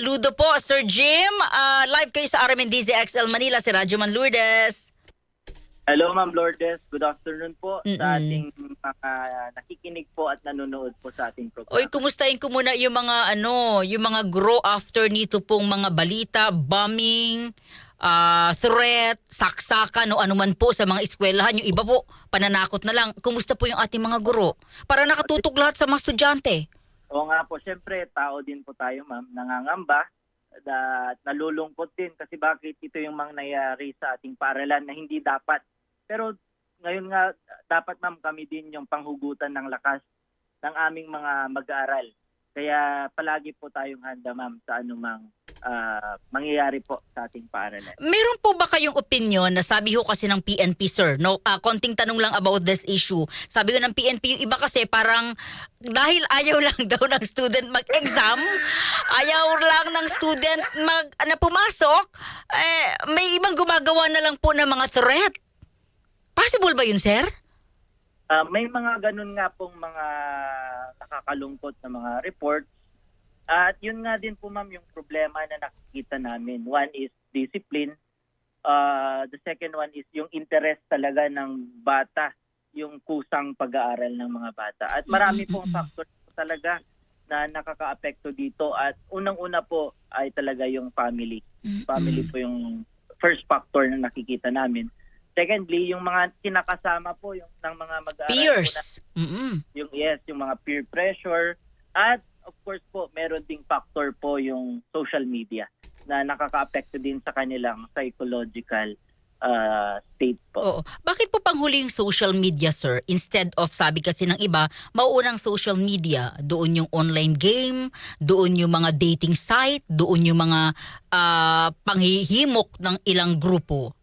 Ludo po, Sir Jim. Live kayo sa RMNDZ XL Manila, si Radyo Man Lourdes. Hello, Ma'am Lourdes. Good afternoon po sa Mm-mm. ating mga nakikinig po at nanonood po sa ating Oy, programa. kumustahin ko muna yung mga yung mga grow after nito pong mga balita, bombing, threat, saksakan o anuman po sa mga eskwelahan. Yung iba po, pananakot na lang. Kumusta po yung ating mga guro? Para nakatutok lahat sa mga estudyante. Oo nga po, syempre, tao din po tayo, Ma'am. Nangangamba at nalulungkot din kasi bakit ito yung mga nangyari sa ating paaralan na hindi dapat. Pero ngayon nga, dapat, Ma'am, kami din yung panghugutan ng lakas ng aming mga mag-aaral. Kaya palagi po tayong handa, Ma'am, sa anumang mangyayari po sa ating paaralan. Meron po ba kayong opinion na sabi ho kasi ng PNP, sir? No, konting tanong lang about this issue. Sabi ko ng PNP, yung iba kasi parang dahil ayaw lang daw ng student mag-exam, ayaw lang ng student na pumasok, may ibang gumagawa na lang po ng mga threat. Possible ba yun, sir? May mga ganun nga pong mga nakakalungkot na mga reports. At yun nga din po, Ma'am, yung problema na nakikita namin. One is discipline. The second one is yung interest talaga ng bata, yung kusang pag-aaral ng mga bata. At marami pong factor po talaga na nakaka-apekto dito. At unang-una po ay talaga yung family. Family po yung first factor na nakikita namin. Secondly, yung mga kinakasama po yung ng mga mag-aaral po na Peers. yung mga peer pressure, at of course po meron ding factor po yung social media na nakaka-apekto din sa kanilang psychological state po. Oo. Bakit po panghuli yung social media, sir? Instead of, sabi kasi ng iba, mauunang social media, doon yung online game, doon yung mga dating site, doon yung mga panghihimok ng ilang grupo.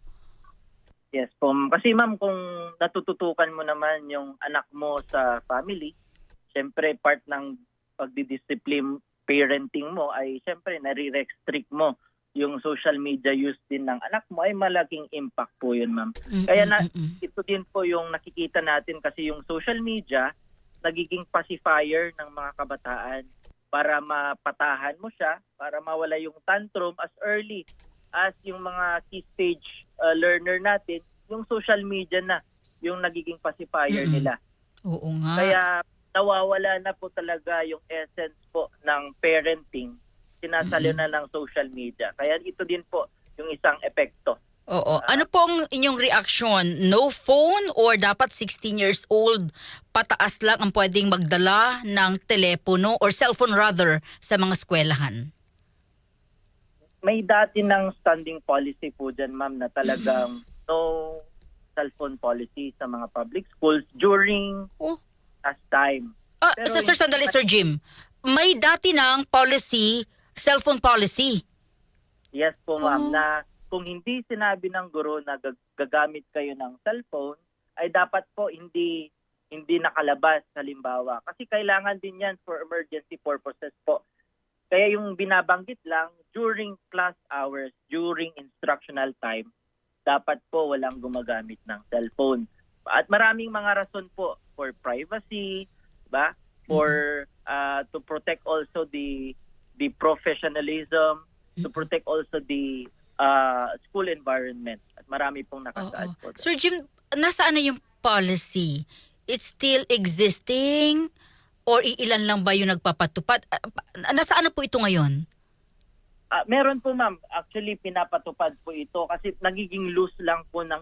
Yes po. Kasi, Ma'am, kung natututukan mo naman yung anak mo sa family, syempre part ng pagdidiscipline parenting mo ay syempre nare-restrict mo yung social media use din ng anak mo, ay malaking impact po yun, Ma'am. Kaya ito din po yung nakikita natin kasi yung social media nagiging pacifier ng mga kabataan para mapatahan mo siya, para mawala yung tantrum as early as yung mga key stage learner natin, yung social media na yung nagiging pacifier nila. Oo nga. Kaya nawawala na po talaga yung essence po ng parenting, sinasalo na ng social media. Kaya ito din po yung isang epekto. Oo. Ano po ang inyong reaksyon? No phone or dapat 16 years old pataas lang ang pwedeng magdala ng telepono or cellphone rather sa mga eskwelahan? May dati ng standing policy po dyan, Ma'am, na talagang no cellphone policy sa mga public schools during Oh. last time. Pero Sir, sandali, Sir Jim. May dati ng policy, cellphone policy. Yes po, Ma'am, na kung hindi sinabi ng guro na gagamit kayo ng cellphone, ay dapat po hindi nakalabas, halimbawa. Kasi kailangan din yan for emergency purposes po. Kaya yung binabanggit lang, during class hours, during instructional time, dapat po walang gumagamit ng cellphone. At maraming mga rason po for privacy, ba? For to protect also the professionalism, to protect also the school environment. At marami pong nakasaad po. Sir Jim, nasaan na yung policy? It's still existing? Or iilan lang ba yung nagpapatupad? Nasaan na po ito ngayon? Meron po, Ma'am. Actually, pinapatupad po ito kasi nagiging loose lang po ng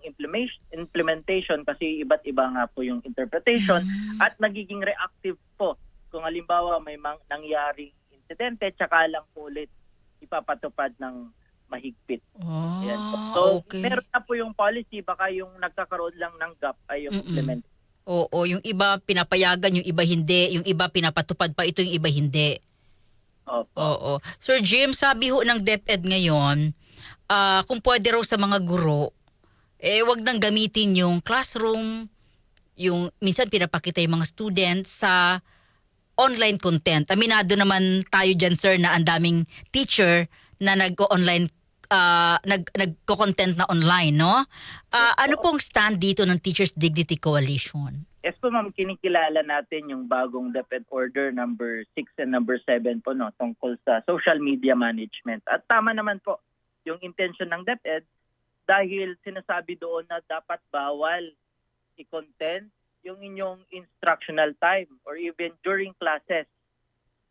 implementation kasi iba't iba nga po yung interpretation at nagiging reactive po. Kung halimbawa may nangyaring insidente, tsaka lang po ulit ipapatupad ng mahigpit. Yan po. So, Okay. meron na po yung policy, baka yung nagkakaroon lang ng gap ay yung implementation. Oo, yung iba pinapayagan, yung iba hindi. Yung iba pinapatupad pa, ito yung iba hindi. Opo. Oo. Sir Jim, sabi ho ng DepEd ngayon, kung pwede raw sa mga guro, wag nang gamitin yung classroom, yung minsan pinapakita yung mga students sa online content. Aminado naman tayo dyan, sir, na ang daming teacher na nag-online nagko-content na online, no? Ano pong stand dito ng Teachers Dignity Coalition? Yes po ma'am, kinikilala natin yung bagong DepEd Order number 6 and number 7 po no, tungkol sa social media management. At tama naman po yung intention ng DepEd dahil sinasabi doon na dapat bawal i-content yung inyong instructional time or even during classes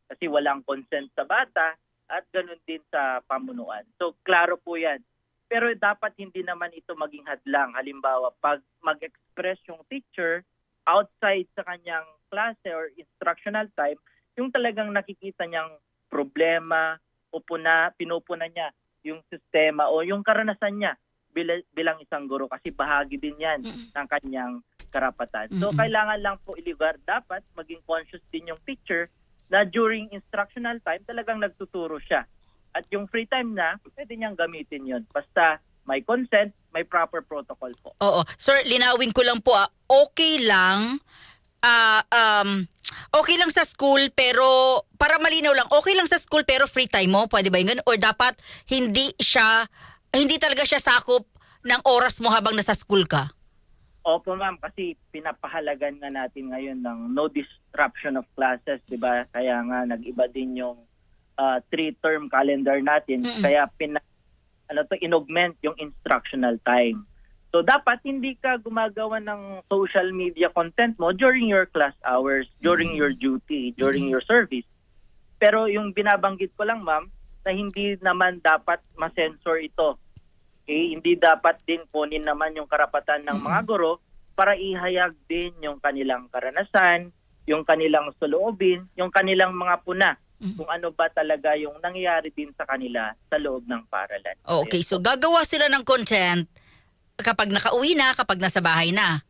kasi walang consent sa bata at ganun din sa pamunuan. So klaro po yan. Pero dapat hindi naman ito maging hadlang. Halimbawa, pag mag-express yung teacher outside sa kanyang klase or instructional time, yung talagang nakikita niyang problema o pinupuna niya yung sistema o yung karanasan niya bilang isang guro kasi bahagi din yan ng kanyang karapatan. So kailangan lang po ilibar, dapat maging conscious din yung teacher na during instructional time talagang nagtuturo siya. At yung free time na, pwede niyang gamitin yun. Basta may consent, may proper protocol po. Oo. Sir, linawin ko lang po, okay lang, okay lang sa school pero, para malinaw lang, okay lang sa school pero free time mo, pwede ba yun? Or dapat hindi talaga siya sakop ng oras mo habang nasa school ka? Opo ma'am, kasi pinapahalagan nga natin ngayon ng no disruption of classes, di ba? Kaya nga nag-iba din yung 3-term calendar natin. Kaya inaugment yung instructional time. So dapat hindi ka gumagawa ng social media content mo during your class hours, during your duty, during your service. Pero yung binabanggit ko lang ma'am, na hindi naman dapat ma-censor ito. Okay? Hindi dapat din kunin naman yung karapatan ng mga guro para ihayag din yung kanilang karanasan, yung kanilang saloobin, yung kanilang mga puna. Kung ano ba talaga yung nangyayari din sa kanila sa loob ng paaralan. Okay, so gagawa sila ng content kapag nakauwi na, kapag nasa bahay na.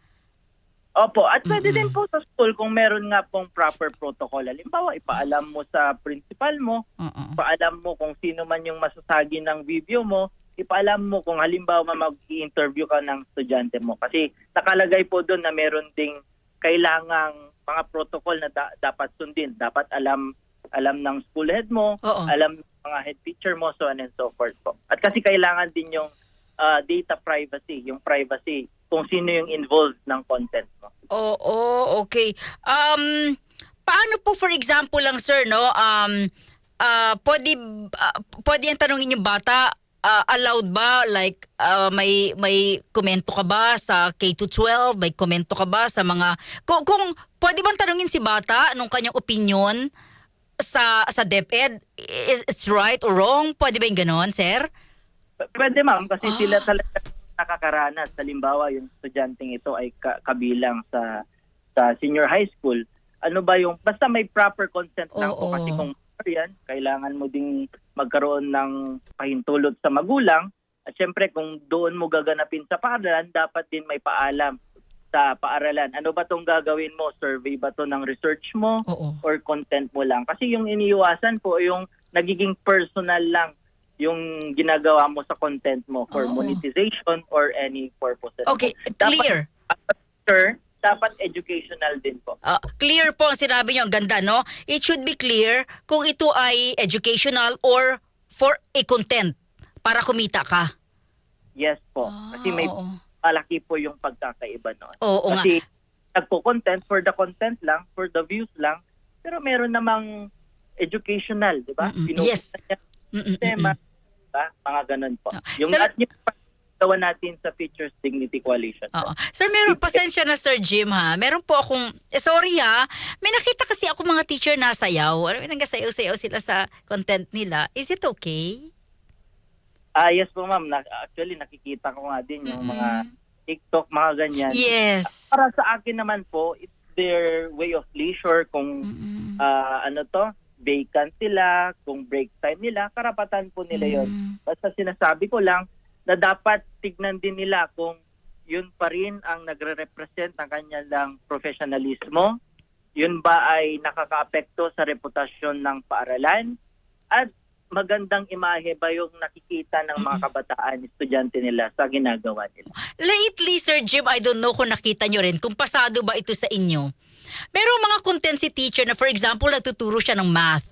Opo, at pwede din po sa school kung meron nga pong proper protocol. Halimbawa, ipaalam mo sa principal mo, ipaalam mo kung sino man yung masasagi ng video mo, ipaalam mo kung halimbawa mag-i-interview ka ng estudyante mo. Kasi nakalagay po doon na meron ding kailangang mga protocol na dapat sundin. Dapat alam ng school head mo, alam ng mga head teacher mo, so on and so forth po. At kasi kailangan din yung data privacy, yung privacy, kung sino yung involved ng content mo. Okay. Paano po, for example lang sir, no? Pwede yung tanongin yung bata, allowed ba, like may komento ka ba sa K-12, may komento ka ba sa mga kung pwede bang tanungin si bata anong kanyang opinion sa DepEd, it's right or wrong? Pwede ba yung ganon, sir? Pwede ma'am, kasi sila talaga nakakaranas. Halimbawa, yung estudyanteng ito ay kabilang sa senior high school. Ano ba yung, basta may proper consent lang po kasi kung yan, kailangan mo ding magkaroon ng pahintulot sa magulang. At syempre, kung doon mo gaganapin sa paaralan, dapat din may paalam sa paaralan. Ano ba tong gagawin mo? Survey ba to ng research mo? Or content mo lang? Kasi yung iniiwasan po, yung nagiging personal lang yung ginagawa mo sa content mo for monetization or any purpose. Okay, clear. Dapat educational din po. Clear po ang sinabi niyo. Ang ganda, no? It should be clear kung ito ay educational or for a content para kumita ka. Yes po. Kasi may malaki po yung pagkakaiba noon. Kasi nagpo-content for the content lang, for the views lang, pero meron namang educational, di ba? Yes. Tema, diba? Mga ganun po. Yung at yung gawa natin sa Teachers Dignity Coalition. Sir, meron, pasensya na Sir Jim ha. Meron po akong, sorry ha, may nakita kasi ako mga teacher na sayaw. Nagasayaw-sayaw sila sa content nila. Is it okay? Yes po ma'am. Actually, nakikita ko nga din yung mga TikTok, mga ganyan. Yes. Para sa akin naman po, it's their way of leisure. Kung vacant sila, kung break time nila, karapatan po nila yon. Basta sinasabi ko lang na dapat tignan din nila kung yun pa rin ang nagre-represent ng kanilang professionalismo. Yun ba ay nakakaapekto sa reputasyon ng paaralan? At magandang imahe ba yung nakikita ng mga kabataan, estudyante nila sa ginagawa nila? Lately, Sir Jim, I don't know kung nakita nyo rin, kung pasado ba ito sa inyo. Merong mga content si teacher na, for example, nagtuturo siya ng math.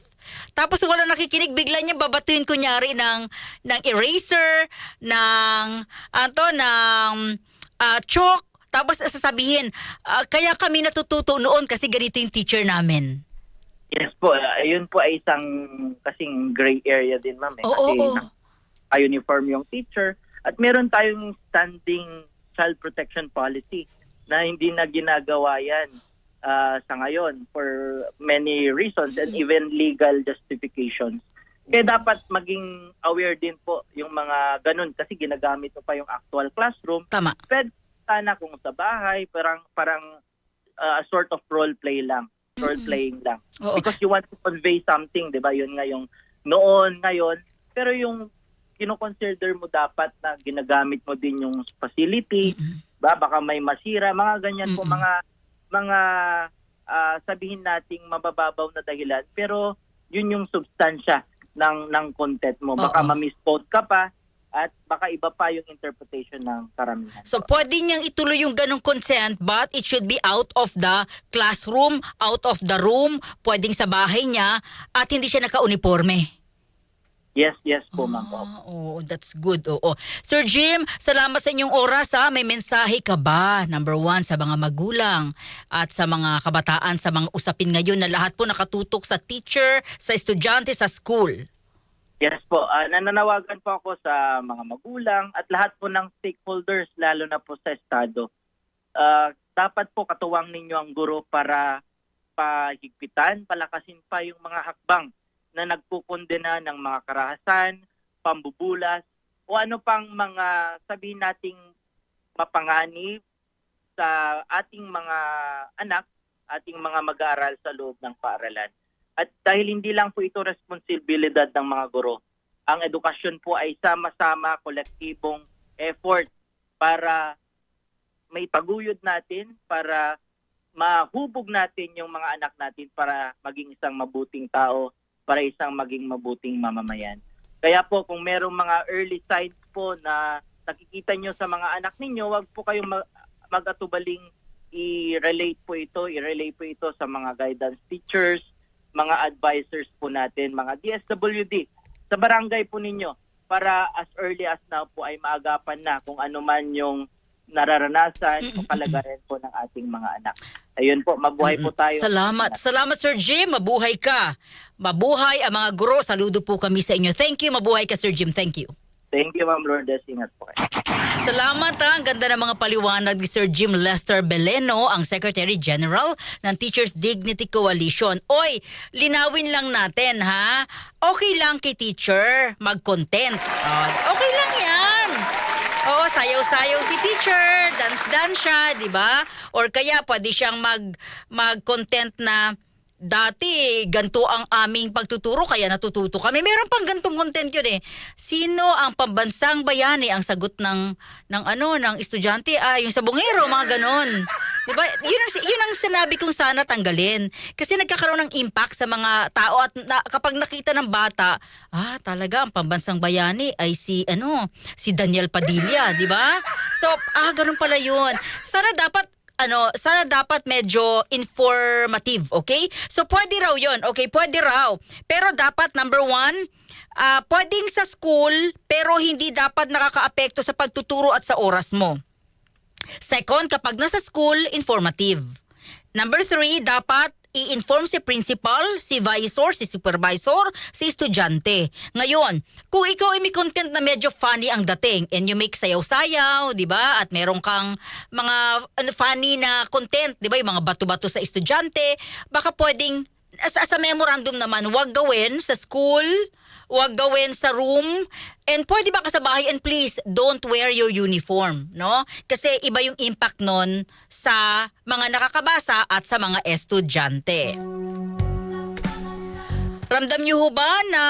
Tapos wala nakikinig, bigla niya babatuin kunyari ng eraser, ng chalk. Tapos sasabihin, kaya kami natututo noon kasi ganito yung teacher namin. Yes po, ayun po ay isang kasing gray area din, ma'am. Oo, Kasi oo. naka-uniform yung teacher at meron tayong standing child protection policy na hindi na ginagawa yan sa ngayon for many reasons and even legal justifications. Kaya dapat maging aware din po yung mga ganun kasi ginagamit mo pa yung actual classroom. Tama. Pwede sana kung sa bahay, parang a sort of role playing lang. Oo. Because you want to convey something, di ba? Yun nga yung noon, ngayon. Pero yung kino-consider mo dapat na ginagamit mo din yung facility, ba? Baka may masira, mga ganyan po, mga sabihin nating mabababaw na dahilan. Pero yun yung substansya ng content mo. Baka Oo. ma-misquote ka pa at baka iba pa yung interpretation ng karamihan. So pwede niyang ituloy yung ganong consent but it should be out of the classroom, out of the room, pwedeng sa bahay niya at hindi siya naka-uniforme. Yes po, ma'am. Oh, that's good. Oo. Sir Jim, salamat sa inyong oras ha. May mensahe ka ba? Number 1 sa mga magulang at sa mga kabataan sa mga usapin ngayon na lahat po nakatutok sa teacher, sa estudyante, sa school. Yes po, nananawagan po ako sa mga magulang at lahat po ng stakeholders, lalo na po sa estado. Dapat po katuwang ninyo ang guro para pahigpitan, palakasin pa yung mga hakbang na nagkukondena ng mga karahasan, pambubulas, o ano pang mga sabihin nating mapanganib sa ating mga anak, ating mga mag-aaral sa loob ng paaralan. At dahil hindi lang po ito responsibilidad ng mga guro, ang edukasyon po ay sama-sama kolektibong effort para may paguyod natin, para mahubog natin yung mga anak natin para maging isang mabuting tao, para isang maging mabuting mamamayan. Kaya po kung merong mga early signs po na nakikita nyo sa mga anak ninyo, wag po kayong mag-atubaling i-relay po ito sa mga guidance teachers, mga advisors po natin, mga DSWD, sa barangay po ninyo para as early as now po ay maagapan na kung ano man yung nararanasan o kalagayan po ng ating mga anak. Ayun po, mabuhay po tayo. Salamat. Salamat Sir Jim, mabuhay ka. Mabuhay ang mga guro. Saludo po kami sa inyo. Thank you, mabuhay ka Sir Jim. Thank you. Thank you, Ma'am Lourdes. Ingat po kayo. Salamat ha. Ang ganda ng mga paliwanag ni Sir Jim Lester Beleno, ang Secretary General ng Teachers Dignity Coalition. Oy, linawin lang natin ha. Okay lang kay teacher mag-content. Okay lang yan. Oo, sayaw-sayaw si teacher, dance-dance siya, di ba? Or kaya pwede siyang mag-content na dati ganito ang aming pagtuturo kaya natututo kami. Meron pang gantong content yun eh. Sino ang pambansang bayani? Ang sagot ng estudyante yung sabongero, mga ganon. Diba? Yun ang sinabi kong sana tanggalin. Kasi nagkakaroon ng impact sa mga tao at kapag nakita ng bata, talaga ang pambansang bayani ay si Daniel Padilla, di ba? So, ganun pala yun. Sana dapat medyo informative, okay? So, pwede raw yun, okay? Pwede raw. Pero dapat, number 1, pwedeng sa school, pero hindi dapat nakakaapekto sa pagtuturo at sa oras mo. Second, kapag nasa school, informative. Number 3, dapat i-inform si principal, si visor, si supervisor, si estudyante. Ngayon, kung ikaw ay may content na medyo funny ang dating and you make sayaw-sayaw, di ba? At meron kang mga funny na content, di ba? Yung mga bato-bato sa estudyante, baka pwedeng, sa memorandum naman, wag gawin sa school, wag gawin sa room, and pwede ba ka sa bahay, and please, don't wear your uniform, no? Kasi iba yung impact nun sa mga nakakabasa at sa mga estudyante. Ramdam niyo ho ba na